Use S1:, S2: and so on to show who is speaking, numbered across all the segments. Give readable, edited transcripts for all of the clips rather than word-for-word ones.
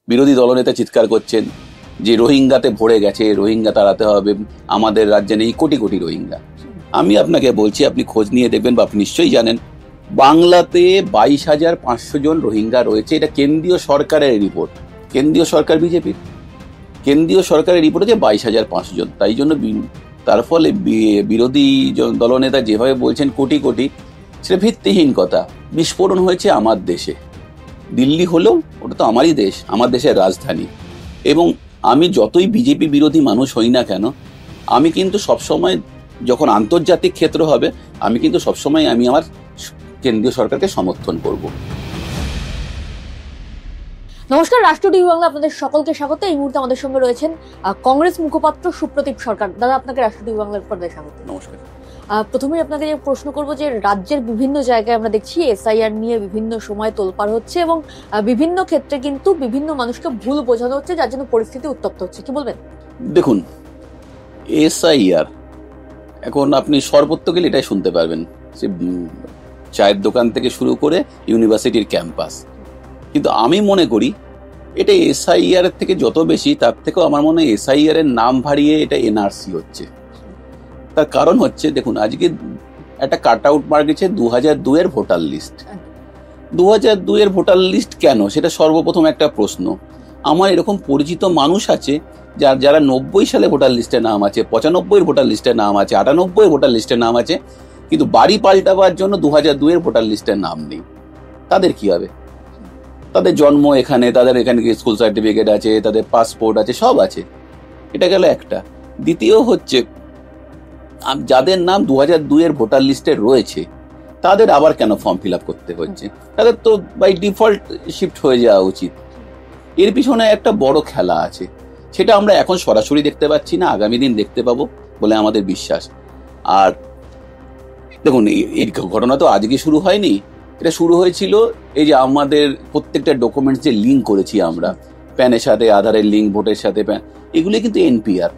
S1: বিরোধী দলনেতা চিৎকার করছেন যে রোহিঙ্গাতে ভরে গেছে, রোহিঙ্গা তাড়াতে হবে, আমাদের রাজ্যে নেই কোটি কোটি রোহিঙ্গা। আমি আপনাকে বলছি, আপনি খোঁজ নিয়ে দেখবেন বা আপনি নিশ্চয়ই জানেন, বাংলাতে 22,500 জন রোহিঙ্গা রয়েছে। এটা কেন্দ্রীয় সরকারের রিপোর্ট, কেন্দ্রীয় সরকার বিজেপির কেন্দ্রীয় সরকারের রিপোর্ট হচ্ছে 22,500 জন। তাই জন্য তার ফলে বিরোধী দলনেতা যেভাবে বলছেন কোটি কোটি, সেটা ভিত্তিহীন কথা। বিস্ফোরণ হয়েছে আমার দেশে, দিল্লি হলেও ওটা তো আমারই দেশ, আমার দেশের রাজধানী। এবং আমি যতই বিজেপি বিরোধী মানুষ হই না কেন, আমি কিন্তু সবসময়, যখন আন্তর্জাতিক ক্ষেত্র হবে, আমি কিন্তু সবসময় আমার কেন্দ্রীয় সরকারকে সমর্থন করব।
S2: নমস্কার, রাষ্ট্র টিভি বাংলা আপনাদের সকলকে স্বাগত। এই মুহূর্তে আমাদের সঙ্গে রয়েছেন কংগ্রেস মুখপাত্র সুপ্রতীপ সরকার। দাদা, আপনাকে রাষ্ট্র টিভি বাংলার পর্দায় স্বাগত।
S1: নমস্কার।
S2: প্রথমেই আপনাকে প্রশ্ন করব যে রাজ্যের বিভিন্ন জায়গায় আমরা দেখছি এসআইআর নিয়ে বিভিন্ন সময় তোলপাড় হচ্ছে এবং বিভিন্ন ক্ষেত্রে কিন্তু বিভিন্ন মানুষকে ভুল বোঝানো হচ্ছে, যার জন্য পরিস্থিতি উত্তপ্ত হচ্ছে। কি বলবেন?
S1: দেখুন, এসআইআর এখন আপনি সর্বত্র গেলে এটাই শুনতে পারবেন, সে চায়ের দোকান থেকে শুরু করে ইউনিভার্সিটির ক্যাম্পাস। কিন্তু আমি মনে করি এটা এসআইআর এর থেকে যত বেশি, তার থেকেও আমার মনে হয় এসআইআর এর নাম ভারিয়ে এটা এনআরসি হচ্ছে। তার কারণ হচ্ছে, দেখুন, আজকে একটা কাট আউট মার গেছে 2002 এর ভোটার লিস্ট। 2002 এর ভোটার লিস্ট কেন, সেটা সর্বপ্রথম একটা প্রশ্ন। আমার এরকম পরিচিত মানুষ আছে যারা 90 সালে ভোটার লিস্টে নাম আছে, 95 এর ভোটার লিস্টে নাম আছে, 98 এর ভোটার লিস্টে নাম আছে, কিন্তু বাড়ি পাল্টাবার জন্য 2002 এর ভোটার লিস্টের নাম নেই। তাদের কি হবে? তাদের জন্ম এখানে, তাদের এখানে স্কুল সার্টিফিকেট আছে, তাদের পাসপোর্ট আছে, সব আছে। এটা গেল একটা। দ্বিতীয় হচ্ছে, যাদের নাম 2002 এর ভোটার লিস্টে রয়েছে তাদের আবার কেন ফর্ম ফিল আপ করতে হচ্ছে? তাদের তো বাই ডিফল্ট শিফট হয়ে যাওয়া উচিত। এর পিছনে একটা বড় খেলা আছে, সেটা আমরা এখন সরাসরি দেখতে পাচ্ছি না, আগামী দিন দেখতে পাবো বলে আমাদের বিশ্বাস। আর দেখুন, এই ঘটনা তো আজকে শুরু হয়নি, এটা শুরু হয়েছিল এই যে আমাদের প্রত্যেকটা ডকুমেন্টস যে লিঙ্ক করেছি আমরা, প্যানের সাথে আধারের লিঙ্ক, ভোটের সাথে প্যান, এগুলি কিন্তু এনপিআর,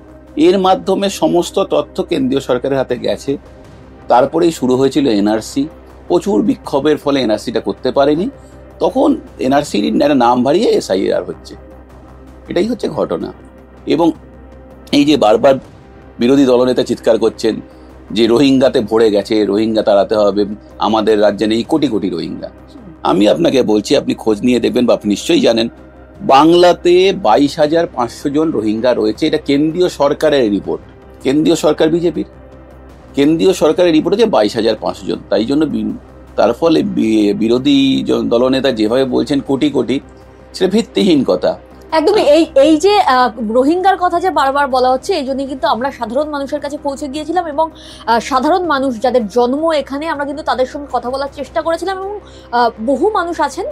S1: এর মাধ্যমে সমস্ত তথ্য কেন্দ্রীয় সরকারের হাতে গেছে। তারপরেই শুরু হয়েছিল এনআরসি। প্রচুর বিক্ষোভের ফলে এনআরসিটা করতে পারেনি, তখন এনআরসির নাম ভারিয়ে এসআইআর হচ্ছে। এটাই হচ্ছে ঘটনা। এবং এই যে বারবার বিরোধী দলনেতা চিৎকার করছেন যে রোহিঙ্গাতে ভরে গেছে, রোহিঙ্গা তাড়াতে হবে, আমাদের রাজ্যে নেই কোটি কোটি রোহিঙ্গা। আমি আপনাকে বলছি, আপনি খোঁজ নিয়ে দেখবেন বা আপনি নিশ্চয়ই জানেন, বাংলাতে 22,500 জন রোহিঙ্গা রয়েছে। এটা কেন্দ্রীয় সরকারের রিপোর্ট, কেন্দ্রীয় সরকার বিজেপির কেন্দ্রীয় সরকারের রিপোর্ট হচ্ছে 22,500 জন। তাই জন্য তার ফলে বিরোধী দলনেতা যেভাবে বলছেন কোটি কোটি, সেটা ভিত্তিহীন কথা।
S2: একদমই। এই যে রোহিঙ্গার কথা যে বারবার বলা হচ্ছে, এই জন্যই কিন্তু আমরা সাধারণ মানুষের কাছে পৌঁছে গিয়েছিলাম এবং সাধারণ মানুষ যাদের জন্ম এখানে, আমরা কিন্তু তাদের সঙ্গে কথা বলার চেষ্টা করেছিলাম। এবং বহু মানুষ আছেন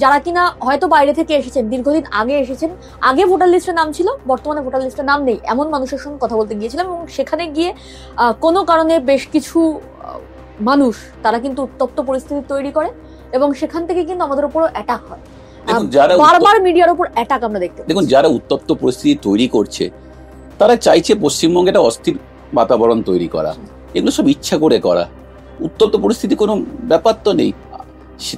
S2: যারা কিনা হয়তো বাইরে থেকে এসেছেন, দীর্ঘদিন আগে এসেছেন, আগে ভোটার লিস্টে নাম ছিল, বর্তমানে ভোটার লিস্টে নাম নেই, এমন মানুষের সঙ্গে কথা বলতে গিয়েছিলাম। এবং সেখানে গিয়ে কোনো কারণে বেশ কিছু মানুষ তারা কিন্তু উত্তপ্ত পরিস্থিতি তৈরি করে এবং সেখান থেকে কিন্তু আমাদের উপর অ্যাটাক হয়। বারবার মিডিয়ার উপর অ্যাটাক আমরা দেখতে পাই।
S1: দেখুন, যারা উত্তপ্ত পরিস্থিতি তৈরি করছে তারা চাইছে পশ্চিমবঙ্গে একটা অস্থির বাতাবরণ তৈরি করা। এগুলো সব ইচ্ছা করে করা। উত্তপ্ত পরিস্থিতি কোনো ব্যাপার তো নেই,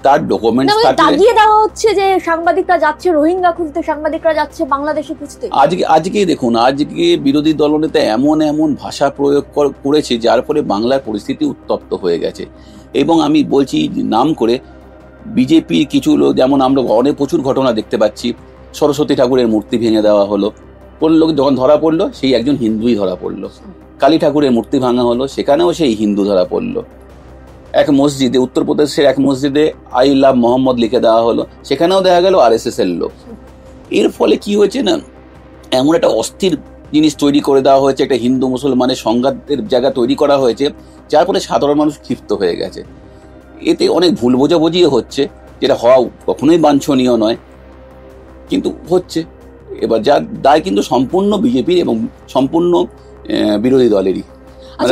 S1: তার ডকুমেন্টস
S2: দাগিয়ে দেওয়া হচ্ছে যে সাংবাদিকরা যাচ্ছে রোহিঙ্গা খুঁজতে, সাংবাদিকরা যাচ্ছে বাংলাদেশে খুঁজতে।
S1: আজকে দেখুন, আজকে বিরোধী দলনেতা এমন ভাষা প্রয়োগ করেছে যার ফলে বাংলার পরিস্থিতি উত্তপ্ত হয়ে গেছে। এবং আমি বলছি নাম করে, বিজেপির কিছু লোক, যেমন আমরা অনেক প্রচুর ঘটনা দেখতে পাচ্ছি, সরস্বতী ঠাকুরের মূর্তি ভেঙে দেওয়া হলো, কোন লোক যখন ধরা পড়লো সেই একজন হিন্দুই ধরা পড়লো। কালী ঠাকুরের মূর্তি ভাঙা হলো, সেখানেও সেই হিন্দু ধরা পড়লো। এক মসজিদে, উত্তরপ্রদেশের এক মসজিদে আই লাভ মোহাম্মদ লিখে দেওয়া হলো, সেখানেও দেখা গেল আরএসএস এর লোক। এর ফলে কি হয়েছে না, এমন একটা অস্থির জিনিস তৈরি করে দেওয়া হয়েছে, একটা হিন্দু মুসলমানের সংঘাতের জায়গা তৈরি করা হয়েছে, যার ফলে সাধারণ মানুষ ক্ষিপ্ত হয়ে গেছে। এতে অনেক ভুল বোঝাবুঝিও হচ্ছে, যেটা হওয়া কখনোই বাঞ্ছনীয় নয়, কিন্তু হচ্ছে। এবার যার দায় কিন্তু সম্পূর্ণ বিজেপির এবং সম্পূর্ণ বিরোধী দলেরই,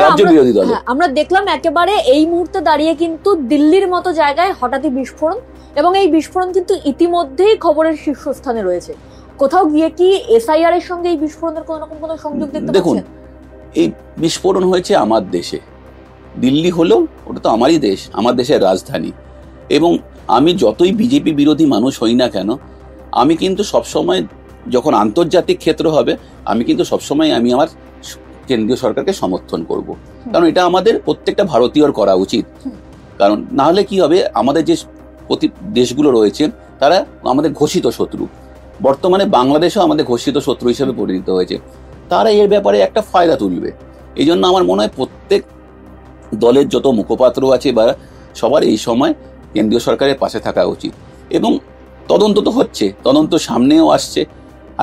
S1: রাজ্য বিরোধী দলের।
S2: আমরা দেখলাম একেবারে এই মুহূর্তে দাঁড়িয়ে কিন্তু দিল্লির মতো জায়গায় হঠাৎই বিস্ফোরণ, এবং এই বিস্ফোরণ কিন্তু ইতিমধ্যেই খবরের শীর্ষস্থানে রয়েছে। কোথাও গিয়ে কি এসআইআর এর সঙ্গে এই বিস্ফোরণের কোনো রকম কোনো সংযোগ দেখতে পাচ্ছেন?
S1: দেখুন, এই বিস্ফোরণ হয়েছে আমার দেশে, দিল্লি হলেও ওটা তো আমারই দেশ, আমার দেশের রাজধানী। এবং আমি যতই বিজেপি বিরোধী মানুষ হই না কেন, আমি কিন্তু সবসময় যখন আন্তর্জাতিক ক্ষেত্র হবে আমি কিন্তু সবসময় আমি আমার কেন্দ্রীয় সরকারকে সমর্থন করব, কারণ এটা আমাদের প্রত্যেকটা ভারতীয়র করা উচিত। কারণ না হলে কি হবে, আমাদের যে দেশগুলো রয়েছে তারা আমাদের ঘোষিত শত্রু, বর্তমানে বাংলাদেশও আমাদের ঘোষিত শত্রু হিসেবে পরিণত হয়েছে, তারা এর ব্যাপারে একটা ফায়দা তুলবে। এই জন্য আমার মনে হয় প্রত্যেক দলের যত মুখপাত্র আছে বা সবার এই সময় কেন্দ্রীয় সরকারের পাশে থাকা উচিত। এবং তদন্ত তো হচ্ছে, তদন্ত সামনেও আসছে,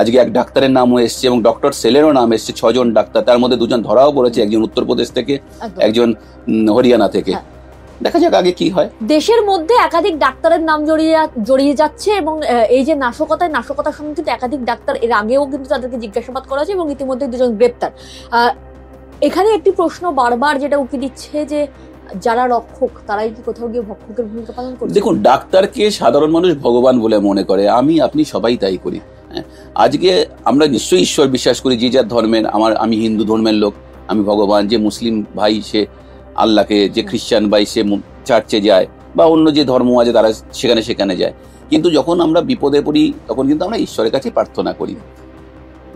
S1: আজকে এক ডাক্তারের নামও এসছে এবং ডক্টর সেলেরও নাম এসছে, 6 জন ডাক্তার, তার মধ্যে 2 জন ধরাও পড়েছে, একজন উত্তরপ্রদেশ থেকে, একজন হরিয়ানা থেকে। দেখা যাক আগে কি হয়।
S2: দেশের মধ্যে একাধিক ডাক্তারের নাম জড়িয়ে যাচ্ছে এবং এই যে নাশকতার সঙ্গে কিন্তু একাধিক ডাক্তার এর আগেও কিন্তু তাদেরকে জিজ্ঞাসাবাদ করা হয়েছে এবং ইতিমধ্যে 2 জন গ্রেপ্তার। এখানে একটি প্রশ্ন বারবার যেটা উকি দিচ্ছে যে যারা রক্ষক তারাই কি কোথাও গিয়ে ভক্ষকের ভূমিকা পালন করছে?
S1: দেখুন, ডাক্তারকে সাধারণ মানুষ ভগবান বলে মনে করে, আপনি সবাই তাই করি। আজকে আমরা নিশ্চয়ই ঈশ্বর বিশ্বাস করি, যে যার ধর্মের, আমি হিন্দু ধর্মের লোক, আমি ভগবান, যে মুসলিম ভাই সে আল্লাহকে, যে খ্রিস্টান ভাই সে চার্চে যায়, বা অন্য যে ধর্ম আছে তারা সেখানে যায়। কিন্তু যখন আমরা বিপদে পড়ি তখন কিন্তু আমরা ঈশ্বরের কাছে প্রার্থনা করি।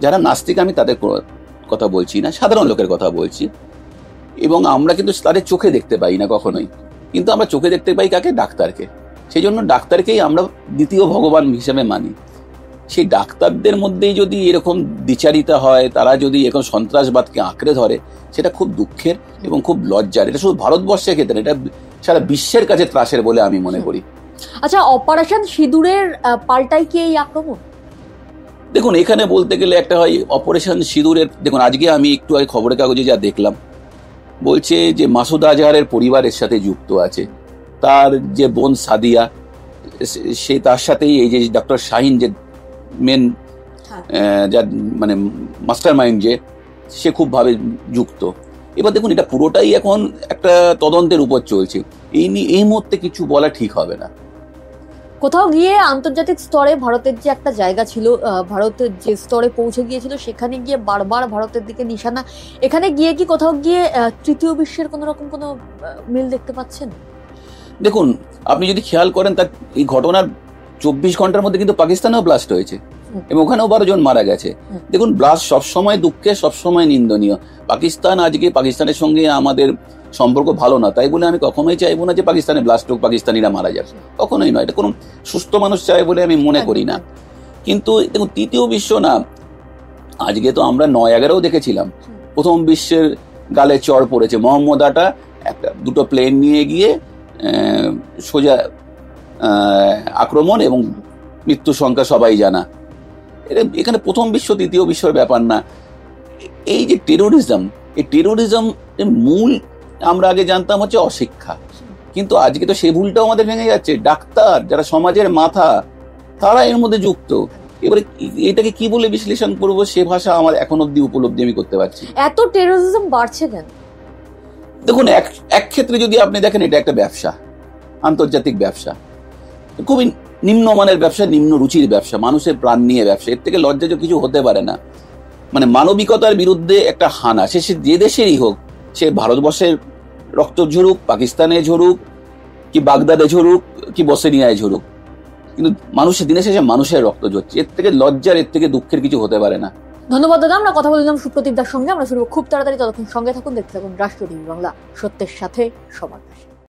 S1: যারা নাস্তিক আমি তাদের কথা বলছি না, সাধারণ লোকের কথা বলছি। এবং আমরা কিন্তু তাদের চোখে দেখতে পাই না কখনোই, কিন্তু আমরা চোখে দেখতে পাই কাকে? ডাক্তারকে। সেই জন্য ডাক্তারকেই আমরা দ্বিতীয় ভগবান হিসেবে মানি। সেই ডাক্তারদের মধ্যেই যদি এরকম দ্বিচারিতা হয়, তারা যদি এরকম সন্ত্রাসবাদকে আঁকড়ে ধরে, সেটা খুব দুঃখের এবং খুব লজ্জার। এটা শুধু ভারতবর্ষের ক্ষেত্রে, এটা সারা বিশ্বের কাছে ত্রাসের বলে আমি মনে করি।
S2: আচ্ছা, অপারেশন সিঁদুরের পাল্টাই কি এই আক্রমণ?
S1: দেখুন, এখানে বলতে গেলে একটা হয় অপারেশন সিঁদুরের। দেখুন, আজকে আমি একটু খবরের কাগজে যা দেখলাম, বলছে যে মাসুদ আজহারের পরিবারের সাথে যুক্ত আছে, তার যে বোন সাদিয়া, সে তার সাথেই এই যে ডক্টর শাহিন, যে মেন যার মানে মাস্টার মাইন্ড, যে সে খুব ভাবে যুক্ত। এবার দেখুন, এটা পুরোটাই এখন একটা তদন্তের উপর চলছে, এই মুহূর্তে কিছু বলা ঠিক হবে না।
S2: কোথাও গিয়ে আন্তর্জাতিক স্তরে ভারতের যে একটা জায়গা ছিল, ভারতের যে স্তরে পৌঁছে গিয়েছিল, সেখানে গিয়ে বারবার ভারতের দিকে নিশানা। এখানে গিয়ে কি কোথাও গিয়ে তৃতীয় বিশ্বের কোন রকম কোনো মিল দেখতে পাচ্ছেন?
S1: দেখুন, আপনি যদি খেয়াল করেন, তার এই ঘটনার 24 ঘন্টার মধ্যে কিন্তু পাকিস্তানেও ব্লাস্ট হয়েছে এবং ওখানেও 12 জন মারা গেছে। দেখুন, ব্লাস্ট সবসময় দুঃখের, সবসময় নিন্দনীয়। পাকিস্তানের সঙ্গে আমাদের সম্পর্ক ভালো না, তাই বলে আমি কখনোই চাইবো না যে পাকিস্তানে ব্লাস্ট হোক, পাকিস্তানিরা মারা যাক, কখনোই নয়। এটা কোনো সুস্থ মানুষ চায় বলে আমি মনে করি না। কিন্তু দেখুন, তৃতীয় বিশ্ব না, আজকে তো আমরা 9/11 দেখেছিলাম, প্রথম বিশ্বের গালে চড় পড়েছে। মোহাম্মদ আটা দুটো প্লেন নিয়ে গিয়ে সোজা আক্রমণ, এবং মৃত্যু সংখ্যা সবাই জানা। এখানে প্রথম বিশ্ব তৃতীয় বিশ্বের ব্যাপার না। এই যে টেরোরিজম, এই টেরোরিজম মূল আমরা আগে জানতাম হচ্ছে অশিক্ষা, কিন্তু আজকে তো সেই ভুলটাও আমাদের ভেঙে যাচ্ছে। ডাক্তার, যারা সমাজের মাথা, তারা এর মধ্যে যুক্ত। এবারে এটাকে কি বলে বিশ্লেষণ করবো, সে ভাষা আমার এখন অব্দি উপলব্ধি আমি করতে পারছি।
S2: এত টেরোরিজম বাড়ছে কেন?
S1: দেখুন, এক ক্ষেত্রে যদি আপনি দেখেন, এটা একটা ব্যবসা, আন্তর্জাতিক ব্যবসা, খুবই নিম্নমানের ব্যবসা, নিম্ন রুচির ব্যবসা, মানুষের প্রাণ নিয়ে ব্যবসা। এর থেকে লজ্জাজনক কিছু হতে পারে না। মানে মানবিকতার বিরুদ্ধে একটা হানা, সে যে দেশেরই হোক, সে ভারতবর্ষের রক্ত ঝরুক, পাকিস্তানে ঝরুক, কি বাগদাদে ঝরুক, কি বসনিয়ায় ঝরুক, কিন্তু মানুষের দিনে শেষে মানুষের রক্ত ঝরছে। এর থেকে লজ্জার, এর থেকে দুঃখের কিছু হতে পারে না।
S2: ধন্যবাদ দাদা। আমরা কথা বললাম সুপ্রদীপ দার সঙ্গে। আমরা শুরু খুব তাড়াতাড়ি, ততক্ষণ সঙ্গে থাকুন, দেখতে থাকুন রাষ্ট্রীয় টিভি বাংলা, সত্যের সাথে সবার পাশে।